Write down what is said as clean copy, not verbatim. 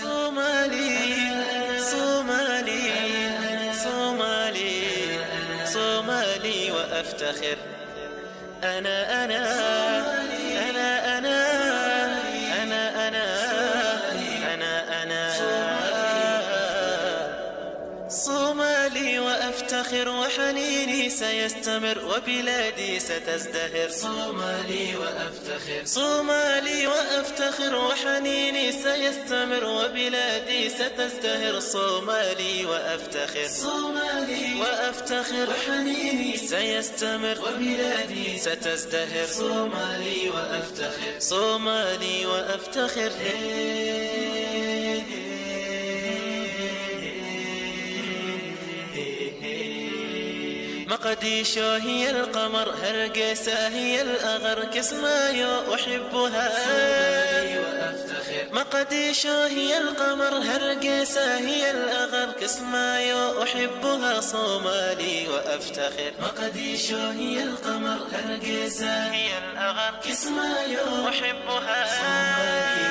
صومالي صومالي صومالي صومالي وأفتخر. أنا أنا أنا أنا أنا أنا أنا صومالي وأفتخر، وحنيني سيستمر وبلادي ستزدهر. صومالي وأفتخر صومالي وأفتخر، وحنيني سيستمر وبلادي ستزدهر. صومالي وأفتخر صومالي وأفتخر، وحنيني سيستمر وبلادي ستزدهر. صومالي وأفتخر صومالي وأفتخر. مقديشو هي القمر، هرقسة هي الأغر، كسمايو أحبها. صومالي وأفتخر. مقديشو هي القمر، هرقسة هي الأغر، كسمايو أحبها. صومالي وأفتخر. مقديشو هي القمر، هرقسة هي الأغر، كسمايو أحبها. صومالي